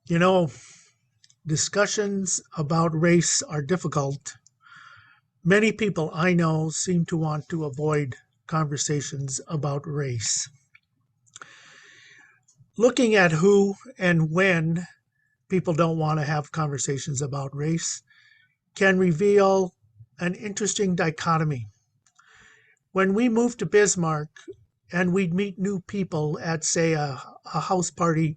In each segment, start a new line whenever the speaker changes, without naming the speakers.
You know, discussions about race are difficult. Many people I know seem to want to avoid conversations about race. Looking at who and when people don't want to have conversations about race can reveal an interesting dichotomy. When we moved to Bismarck and we'd meet new people at, say, a house party,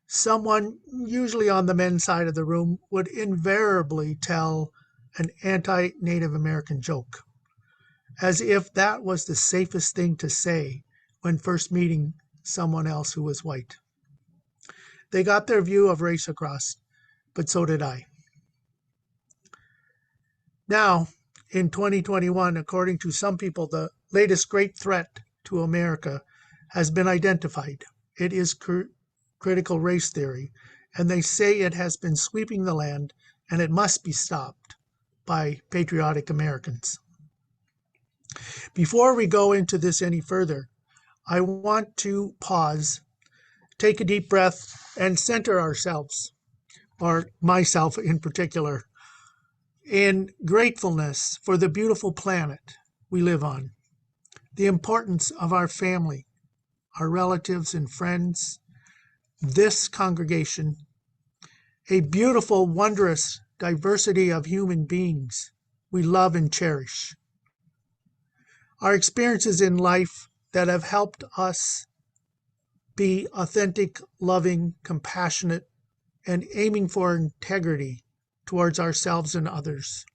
someone, usually on the men's side of the room, would invariably tell an anti Native American joke, as if that was the safest thing to say when first meeting someone else who was white. They got their view of race across, but so did I. Now, in 2021, according to some people, the latest great threat to America has been identified. It is critical race theory, and they say it has been sweeping the land and it must be stopped by patriotic Americans. Before we go into this any further, I want to pause, take a deep breath, and center ourselves, or myself in particular, in gratefulness for the beautiful planet we live on, the importance of our family, our relatives and friends, this congregation, a beautiful, wondrous diversity of human beings we love and cherish, our experiences in life that have helped us be authentic, loving, compassionate, and aiming for integrity towards ourselves and others.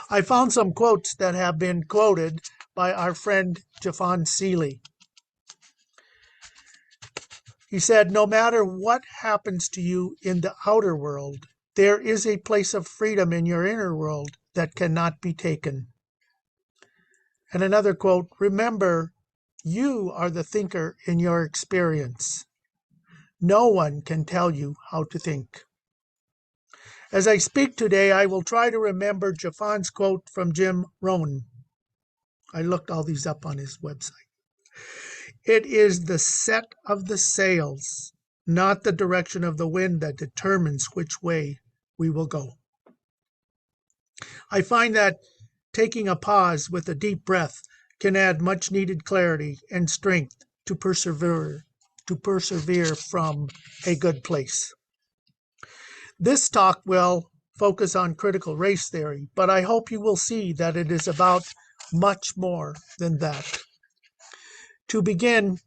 I found some quotes that have been quoted by our friend Jafon Seeley. He said, "No matter what happens to you in the outer world, there is a place of freedom in your inner world that cannot be taken." And another quote, "Remember, you are the thinker in your experience. No one can tell you how to think." As I speak today, I will try to remember Jafon's quote from Jim Rohn. I looked all these up on his website. "It is the set of the sails, not the direction of the wind, that determines which way we will go." I find that taking a pause with a deep breath can add much needed clarity and strength to persevere from a good place. This talk will focus on critical race theory, but I hope you will see that it is about much more than that. To begin,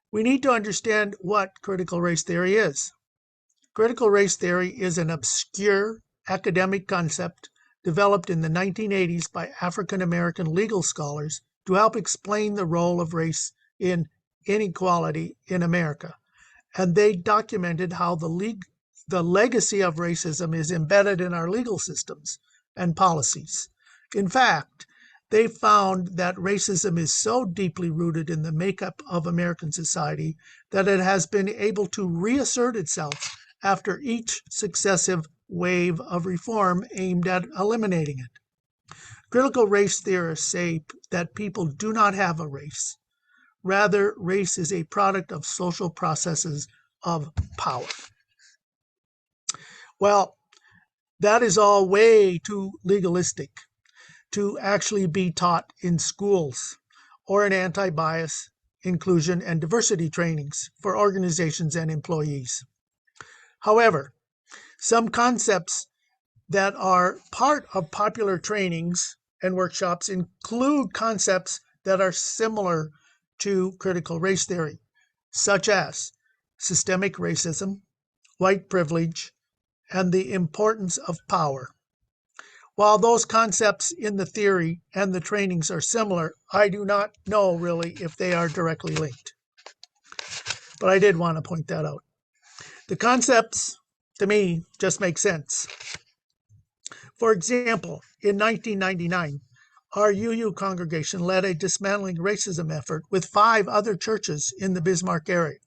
we need to understand what critical race theory is. Critical race theory is an obscure academic concept developed in the 1980s by African American legal scholars to help explain the role of race in inequality in America. And they documented how the legacy of racism is embedded in our legal systems and policies. In fact, they found that racism is so deeply rooted in the makeup of American society that it has been able to reassert itself after each successive wave of reform aimed at eliminating it. Critical race theorists say that people do not have a race. Rather, race is a product of social processes of power. Well, that is all way too legalistic to actually be taught in schools or in anti-bias, inclusion, and diversity trainings for organizations and employees. However, some concepts that are part of popular trainings and workshops include concepts that are similar to critical race theory, such as systemic racism, white privilege, and the importance of power. While those concepts in the theory and the trainings are similar, I do not know really if they are directly linked. But I did want to point that out. The concepts, to me, just make sense. For example, in 1999, our UU congregation led a dismantling racism effort with 5 other churches in the Bismarck area.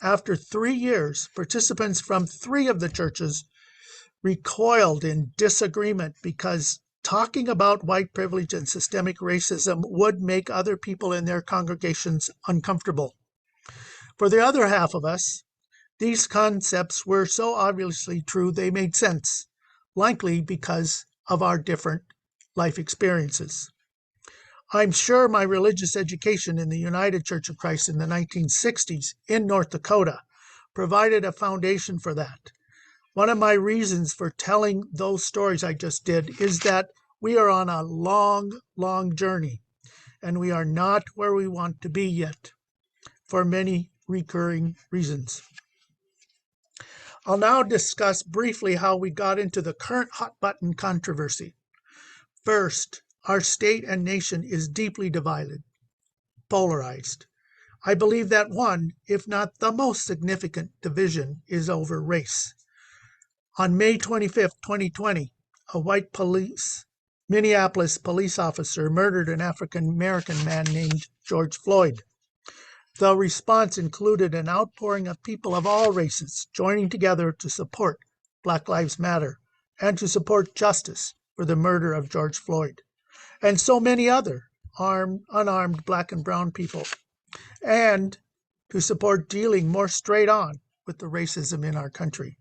After 3 years, participants from 3 of the churches recoiled in disagreement because talking about white privilege and systemic racism would make other people in their congregations uncomfortable. For the other half of us, These concepts were so obviously true they made sense, likely because of our different life experiences. I'm sure my religious education in the United Church of Christ in the 1960s in North Dakota provided a foundation for that. One of my reasons for telling those stories I just did is that we are on a long, long journey, and we are not where we want to be yet, for many recurring reasons. I'll now discuss briefly how we got into the current hot-button controversy. First, our state and nation is deeply divided, polarized. I believe that one, if not the most significant division, is over race. On May 25, 2020, a white Minneapolis police officer murdered an African-American man named George Floyd. The response included an outpouring of people of all races joining together to support Black Lives Matter and to support justice for the murder of George Floyd, and so many other unarmed Black and brown people, and to support dealing more straight on with the racism in our country.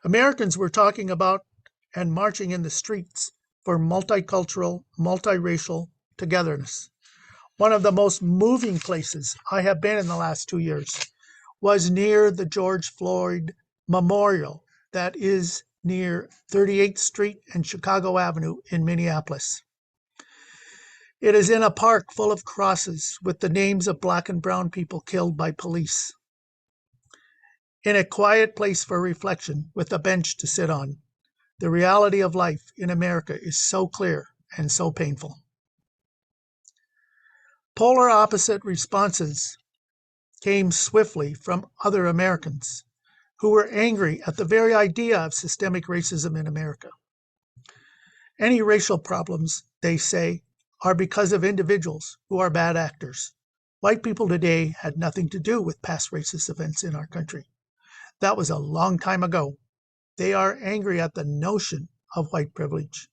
Americans were talking about and marching in the streets for multicultural, multiracial togetherness. One of the most moving places I have been in the last 2 years was near the George Floyd Memorial that is near 38th Street and Chicago Avenue in Minneapolis. It is in a park full of crosses with the names of Black and brown people killed by police. In a quiet place for reflection with a bench to sit on, the reality of life in America is so clear and so painful. Polar opposite responses came swiftly from other Americans who were angry at the very idea of systemic racism in America. Any racial problems, they say, are because of individuals who are bad actors. White people today had nothing to do with past racist events in our country. That was a long time ago. They are angry at the notion of white privilege.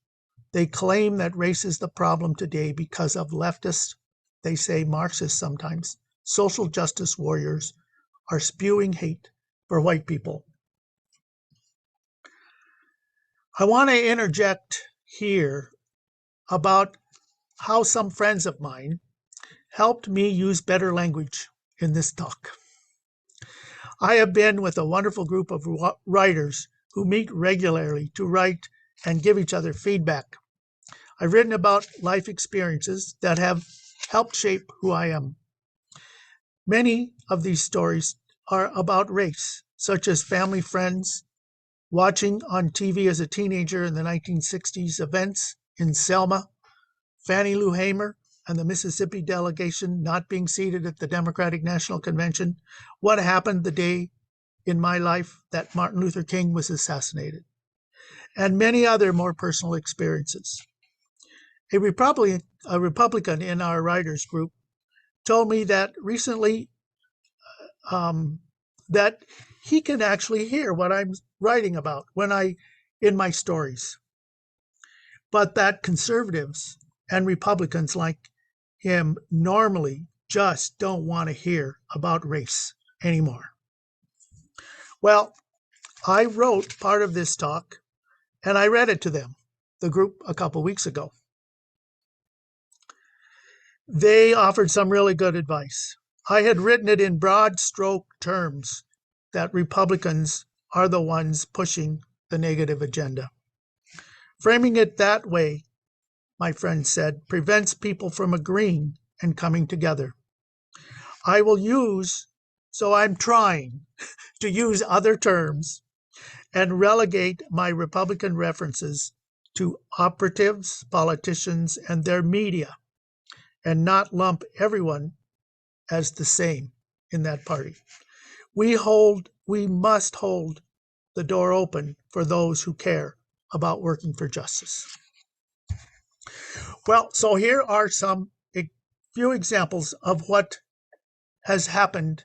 They claim that race is the problem today because of leftists, they say Marxists sometimes, social justice warriors are spewing hate for white people. I want to interject here about how some friends of mine helped me use better language in this talk. I have been with a wonderful group of writers who meet regularly to write and give each other feedback. I've written about life experiences that have helped shape who I am. Many of these stories are about race, such as family friends, watching on TV as a teenager in the 1960s events in Selma, Fannie Lou Hamer and the Mississippi delegation not being seated at the Democratic National Convention, what happened the day in my life that Martin Luther King was assassinated, and many other more personal experiences. A Republican in our writers group told me that recently that he can actually hear what I'm writing about in my stories, but that conservatives and Republicans like him normally just don't want to hear about race anymore. Well, I wrote part of this talk and I read it to them, the group, a couple weeks ago. They offered some really good advice. I had written it in broad stroke terms that Republicans are the ones pushing the negative agenda. Framing it that way, my friend said, prevents people from agreeing and coming together. I'm trying to use other terms and relegate my Republican references to operatives, politicians, and their media, and not lump everyone as the same in that party. We must hold the door open for those who care about working for justice. Well, so here are a few examples of what happened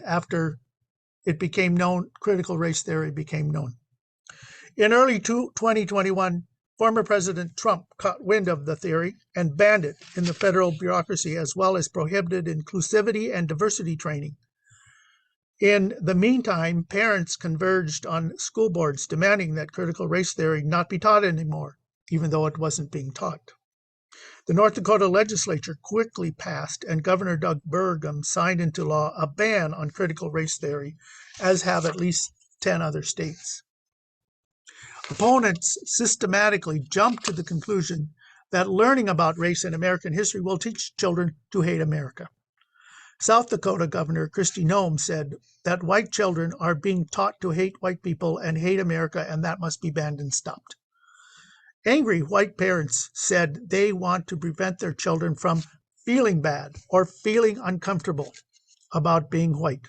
after it became known, critical race theory became known. In early 2021, former President Trump caught wind of the theory and banned it in the federal bureaucracy, as well as prohibited inclusivity and diversity training. In the meantime, parents converged on school boards demanding that critical race theory not be taught anymore, even though it wasn't being taught. The North Dakota legislature quickly passed, and Governor Doug Burgum signed into law a ban on critical race theory, as have at least 10 other states. Opponents systematically jumped to the conclusion that learning about race in American history will teach children to hate America. South Dakota Governor Kristi Noem said that white children are being taught to hate white people and hate America, and that must be banned and stopped. Angry white parents said they want to prevent their children from feeling bad or feeling uncomfortable about being white.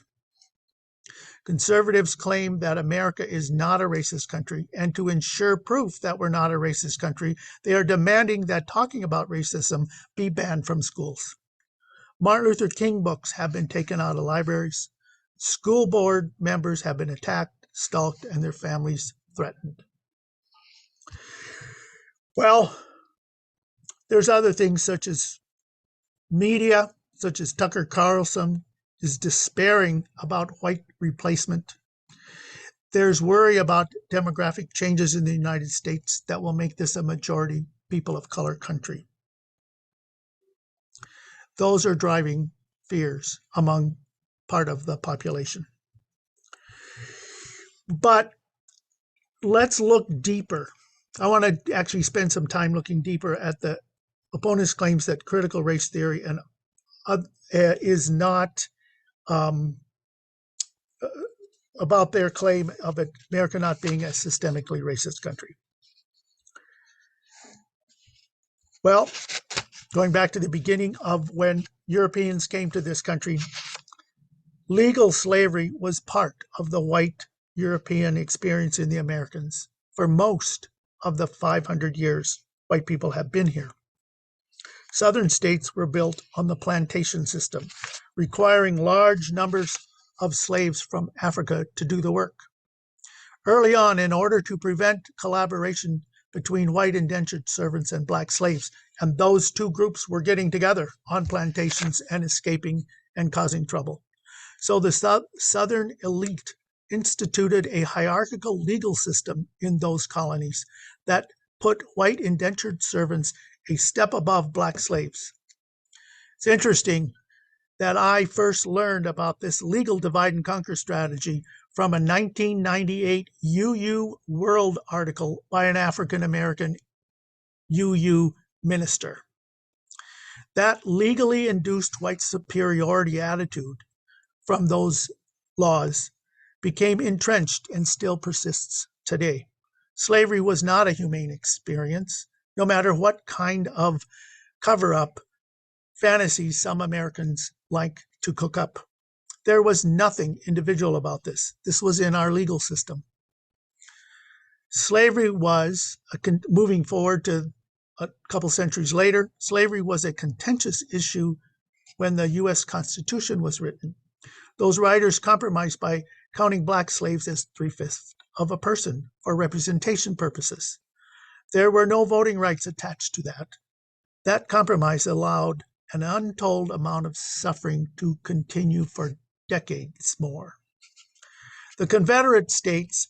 Conservatives claim that America is not a racist country, and to ensure proof that we're not a racist country, they are demanding that talking about racism be banned from schools. Martin Luther King books have been taken out of libraries. School board members have been attacked, stalked, and their families threatened. Well, there's other things such as media, such as Tucker Carlson is despairing about white replacement. There's worry about demographic changes in the United States that will make this a majority people of color country. Those are driving fears among part of the population. But let's look deeper. I want to actually spend some time looking deeper at the opponents' claims that critical race theory and is not about their claim of America not being a systemically racist country. Well, going back to the beginning of when Europeans came to this country, legal slavery was part of the white European experience in the Americans for most of the 500 years white people have been here. Southern states were built on the plantation system, requiring large numbers of slaves from Africa to do the work. Early on, in order to prevent collaboration between white indentured servants and black slaves, and those two groups were getting together on plantations and escaping and causing trouble. So the Southern elite instituted a hierarchical legal system in those colonies that put white indentured servants a step above black slaves. It's interesting that I first learned about this legal divide and conquer strategy from a 1998 UU World article by an African-American UU minister. That legally induced white superiority attitude from those laws became entrenched and still persists today. Slavery was not a humane experience, no matter what kind of cover-up fantasies some Americans like to cook up. There was nothing individual about this. This was in our legal system. Slavery was, moving forward to a couple centuries later, slavery was a contentious issue when the U.S. Constitution was written. Those writers compromised by counting black slaves as 3/5 of a person for representation purposes. There were no voting rights attached to that. That compromise allowed an untold amount of suffering to continue for decades more. The Confederate States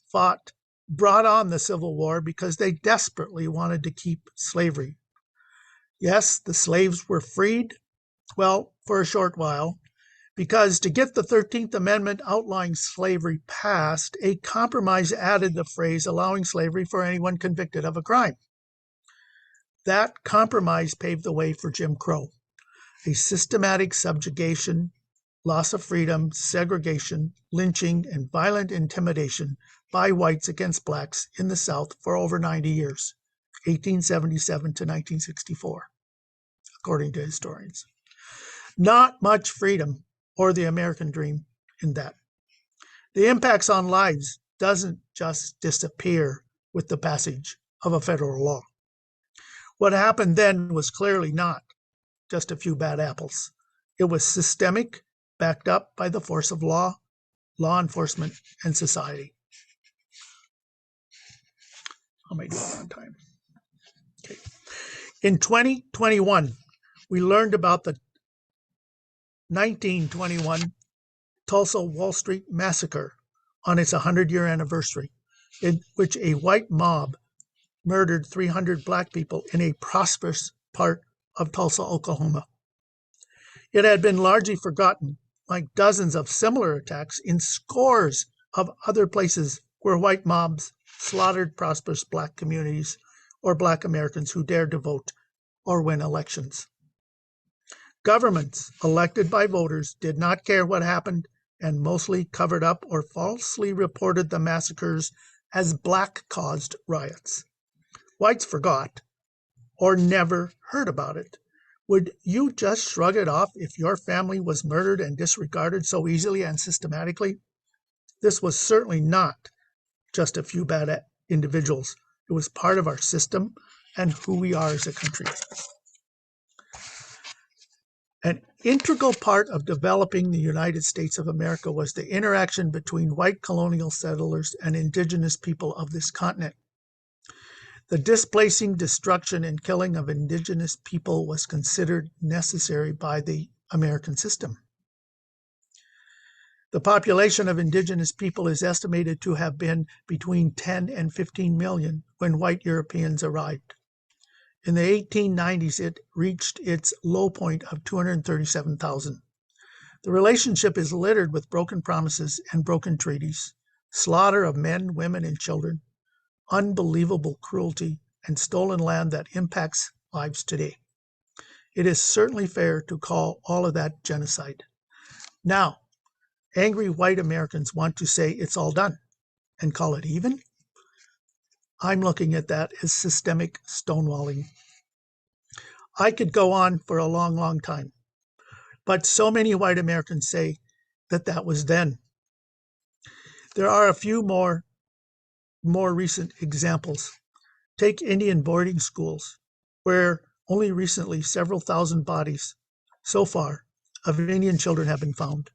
brought on the Civil War because they desperately wanted to keep slavery. Yes, the slaves were freed, well, for a short while, because to get the 13th Amendment outlawing slavery passed, a compromise added the phrase allowing slavery for anyone convicted of a crime. That compromise paved the way for Jim Crow, a systematic subjugation, loss of freedom, segregation, lynching, and violent intimidation by whites against blacks in the South for over 90 years, 1877 to 1964, according to historians. Not much freedom or the American dream in that. The impacts on lives doesn't just disappear with the passage of a federal law. What happened then was clearly not just a few bad apples. It was systemic, backed up by the force of law, law enforcement, and society. How am I doing on time? Okay. In 2021, we learned about the 1921 Tulsa Wall Street Massacre on its 100-year anniversary, in which a white mob murdered 300 black people in a prosperous part of Tulsa, Oklahoma. It had been largely forgotten, like dozens of similar attacks in scores of other places where white mobs slaughtered prosperous black communities or black Americans who dared to vote or win elections. Governments elected by voters did not care what happened and mostly covered up or falsely reported the massacres as black-caused riots. Whites forgot or never heard about it. Would you just shrug it off if your family was murdered and disregarded so easily and systematically? This was certainly not just a few bad individuals. It was part of our system and who we are as a country. An integral part of developing the United States of America was the interaction between white colonial settlers and indigenous people of this continent. The displacing, destruction, and killing of indigenous people was considered necessary by the American system. The population of indigenous people is estimated to have been between 10 and 15 million when white Europeans arrived. In the 1890s, it reached its low point of 237,000. The relationship is littered with broken promises and broken treaties, slaughter of men, women, and children, unbelievable cruelty, and stolen land that impacts lives today. It is certainly fair to call all of that genocide. Now, angry white Americans want to say it's all done and call it even. I'm looking at that as systemic stonewalling. I could go on for a long, long time, but so many white Americans say that that was then. There are a few more recent examples. Take Indian boarding schools, where only recently several thousand bodies so far of Indian children have been found.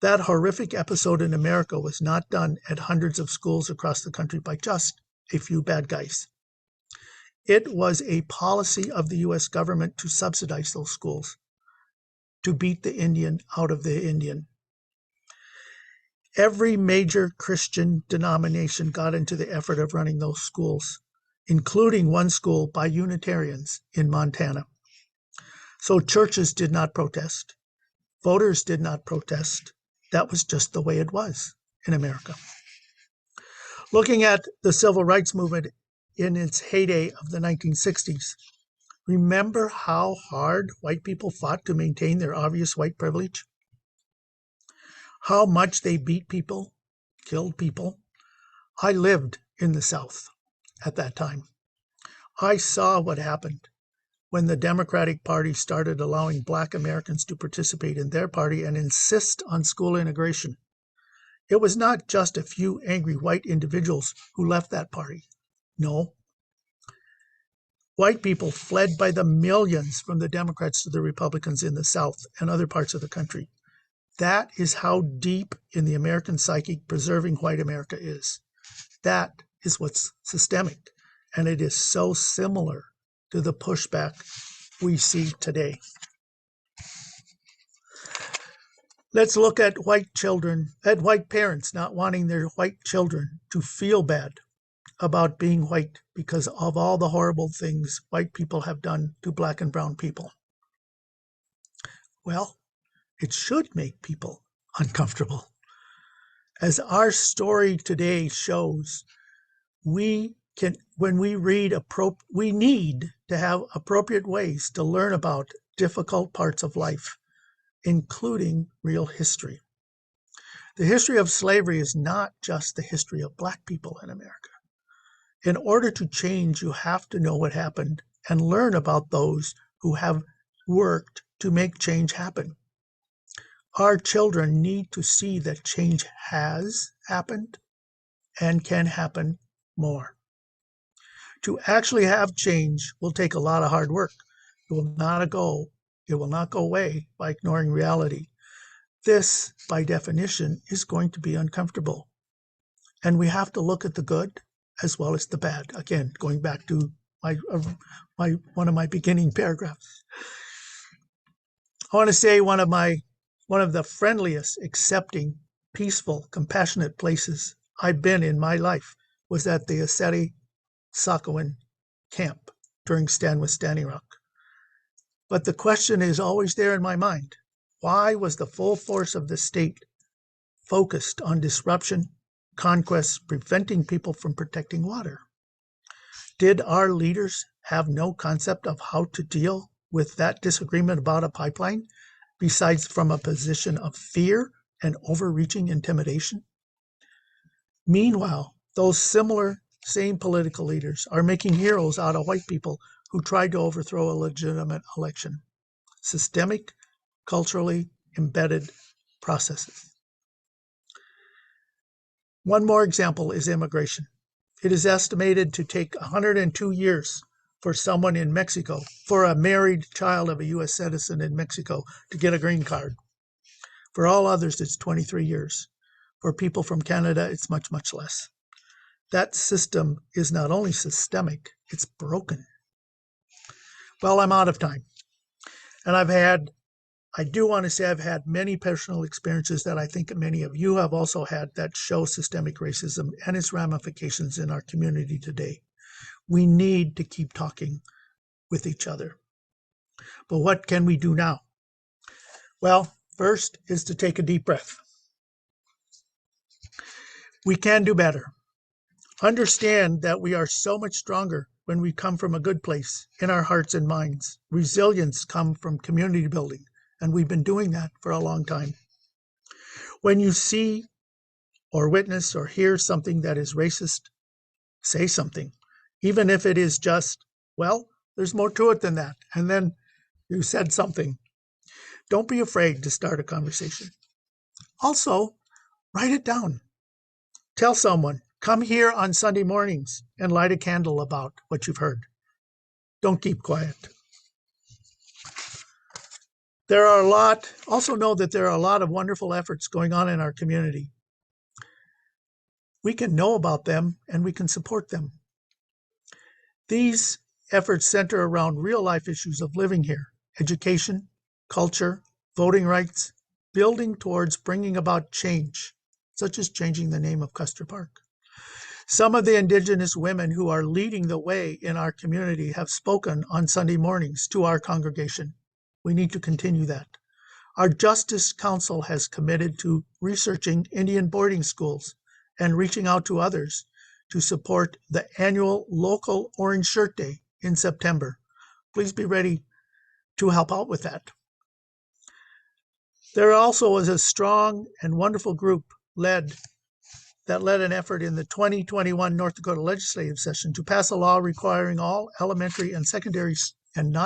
That horrific episode in America was not done at hundreds of schools across the country by just a few bad guys. It was a policy of the U.S. government to subsidize those schools, to beat the Indian out of the Indian. Every major Christian denomination got into the effort of running those schools, including one school by Unitarians in Montana. So churches did not protest. Voters did not protest. That was just the way it was in America. Looking at the civil rights movement in its heyday of the 1960s, remember how hard white people fought to maintain their obvious white privilege? How much they beat people, killed people. I lived in the South at that time. I saw what happened when the Democratic Party started allowing black Americans to participate in their party and insist on school integration. It was not just a few angry white individuals who left that party. No. White people fled by the millions from the Democrats to the Republicans in the South and other parts of the country. That is how deep in the American psyche preserving white America is. That is what's systemic, and it is so similar to the pushback we see today. Let's look at white parents not wanting their white children to feel bad about being white because of all the horrible things white people have done to black and brown people. Well, it should make people uncomfortable. As our story today shows, we need to have appropriate ways to learn about difficult parts of life, including real history. The history of slavery is not just the history of black people in America. In order to change, you have to know what happened and learn about those who have worked to make change happen. Our children need to see that change has happened and can happen more. To actually have change will take a lot of hard work. It will not go away by ignoring reality. This, by definition, is going to be uncomfortable. And we have to look at the good as well as the bad. Again, going back to one of my beginning paragraphs. I want to say one of my one of the friendliest, accepting, peaceful, compassionate places I've been in my life was at the Aseri Sakowin camp during Stand with Standing Rock. But the question is always there in my mind. Why was the full force of the state focused on disruption, conquest, preventing people from protecting water? Did our leaders have no concept of how to deal with that disagreement about a pipeline, besides from a position of fear and overreaching intimidation? Meanwhile, those same political leaders are making heroes out of white people who tried to overthrow a legitimate election. Systemic, culturally embedded processes. One more example is immigration. It is estimated to take 102 years for someone in Mexico, for a married child of a U.S. citizen in Mexico, to get a green card. For all others, it's 23 years. For people from Canada, it's much, much less. That system is not only systemic, it's broken. Well, I'm out of time. And I do want to say I've had many personal experiences that I think many of you have also had that show systemic racism and its ramifications in our community today. We need to keep talking with each other. But what can we do now? Well, first is to take a deep breath. We can do better. Understand that we are so much stronger when we come from a good place in our hearts and minds. Resilience comes from community building, and we've been doing that for a long time. When you see or witness or hear something that is racist, say something, even if it is just, well, there's more to it than that, and then you said something. Don't be afraid to start a conversation. Also, write it down. Tell someone, come here on Sunday mornings and light a candle about what you've heard. Don't keep quiet. Also know that there are a lot of wonderful efforts going on in our community. We can know about them and we can support them. These efforts center around real life issues of living here, education, culture, voting rights, building towards bringing about change, such as changing the name of Custer Park. Some of the Indigenous women who are leading the way in our community have spoken on Sunday mornings to our congregation. We need to continue that. Our Justice Council has committed to researching Indian boarding schools and reaching out to others to support the annual local Orange Shirt Day in September. Please be ready to help out with that. There also was a strong and wonderful group that led an effort in the 2021 North Dakota legislative session to pass a law requiring all elementary and secondary and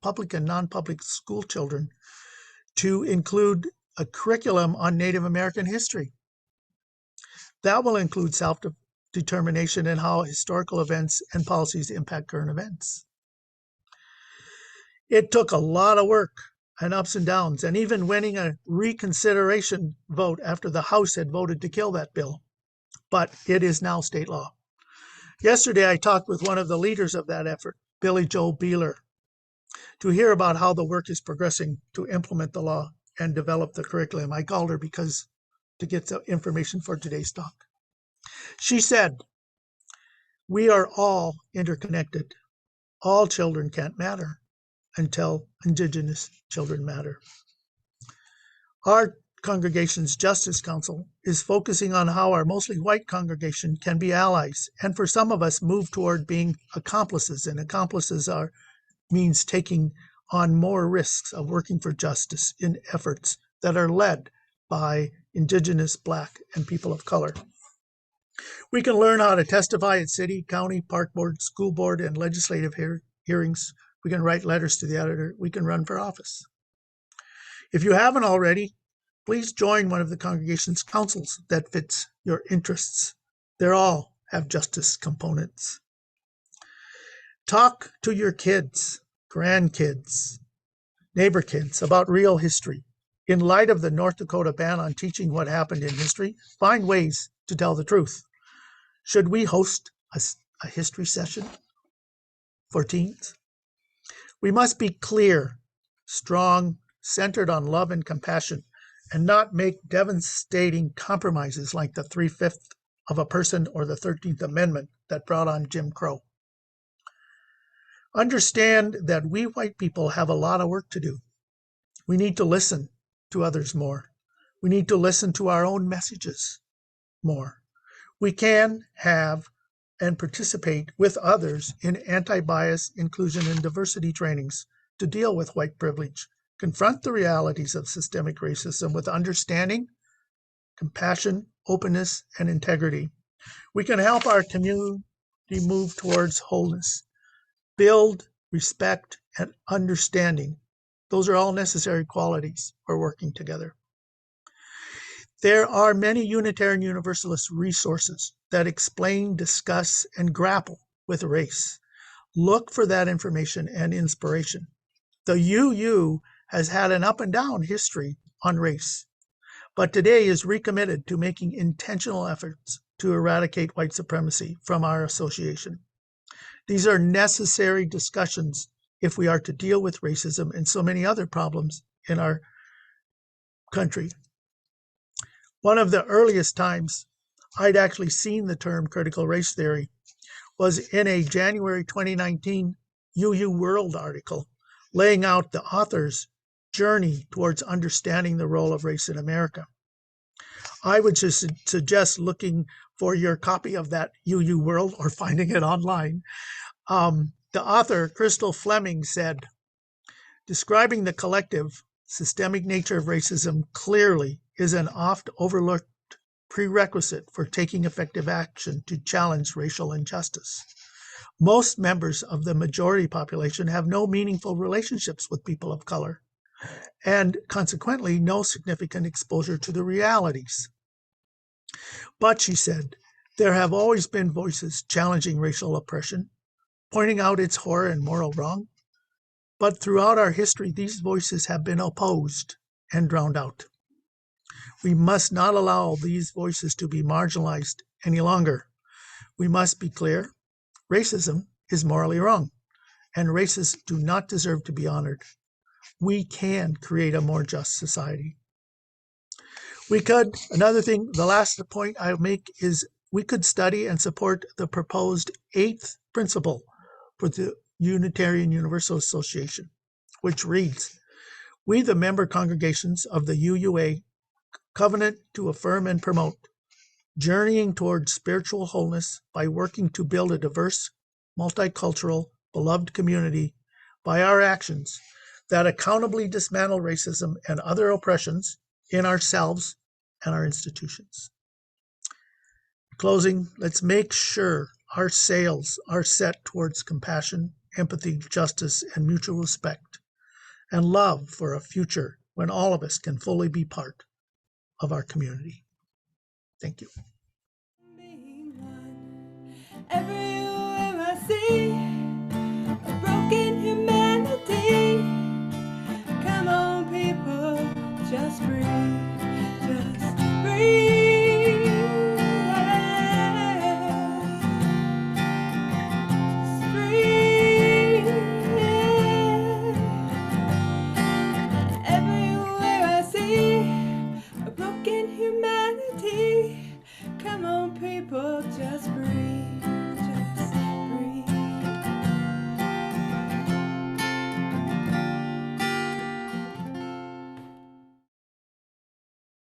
public and non-public school children to include a curriculum on Native American history. That will include self-determination and how historical events and policies impact current events. It took a lot of work and ups and downs, and even winning a reconsideration vote after the House had voted to kill that bill. But it is now state law. Yesterday, I talked with one of the leaders of that effort, Billy Joe Beeler, to hear about how the work is progressing to implement the law and develop the curriculum. I called her to get the information for today's talk. She said, we are all interconnected. All children can't matter until Indigenous children matter. Our congregation's Justice Council is focusing on how our mostly white congregation can be allies, and for some of us move toward being accomplices, and accomplices means taking on more risks of working for justice in efforts that are led by Indigenous, Black, and people of color. We can learn how to testify at city, county, park board, school board, and legislative hearings. We can write letters to the editor. We can run for office. If you haven't already, please join one of the congregation's councils that fits your interests. They all have justice components. Talk to your kids, grandkids, neighbor kids about real history. In light of the North Dakota ban on teaching what happened in history, find ways to tell the truth. Should we host a history session for teens? We must be clear, strong, centered on love and compassion, and not make devastating compromises like the 3/5 of a person or the 13th Amendment that brought on Jim Crow. Understand that we white people have a lot of work to do. We need to listen to others more. We need to listen to our own messages more. We can have and participate with others in anti-bias, inclusion, and diversity trainings to deal with white privilege, confront the realities of systemic racism with understanding, compassion, openness, and integrity. We can help our community move towards wholeness, build respect and understanding. Those are all necessary qualities for working together. There are many Unitarian Universalist resources that explain, discuss, and grapple with race. Look for that information and inspiration. The UU has had an up and down history on race, but today is recommitted to making intentional efforts to eradicate white supremacy from our association. These are necessary discussions if we are to deal with racism and so many other problems in our country. One of the earliest times I'd actually seen the term critical race theory was in a January 2019 UU World article laying out the author's journey towards understanding the role of race in America. I would just suggest looking for your copy of that UU World or finding it online. The author, Crystal Fleming, said, describing the collective systemic nature of racism clearly is an oft overlooked prerequisite for taking effective action to challenge racial injustice. Most members of the majority population have no meaningful relationships with people of color, and consequently no significant exposure to the realities. But, she said, there have always been voices challenging racial oppression, pointing out its horror and moral wrong. But throughout our history, these voices have been opposed and drowned out. We must not allow these voices to be marginalized any longer. We must be clear. Racism is morally wrong, and racists do not deserve to be honored. We can create a more just society. Another thing, the last point I make is we could study and support the proposed 8th principle for the Unitarian Universal Association, which reads, we, the member congregations of the UUA, covenant to affirm and promote, journeying towards spiritual wholeness by working to build a diverse, multicultural, beloved community by our actions that accountably dismantle racism and other oppressions in ourselves and our institutions. In closing, let's make sure our sails are set towards compassion, empathy, justice, and mutual respect, and love for a future when all of us can fully be part of our community. Thank you.
Everywhere I see a broken humanity. Come on, people, just breathe, just breathe. Just breathe. Everywhere I see a broken humanity. Come on, people, just breathe.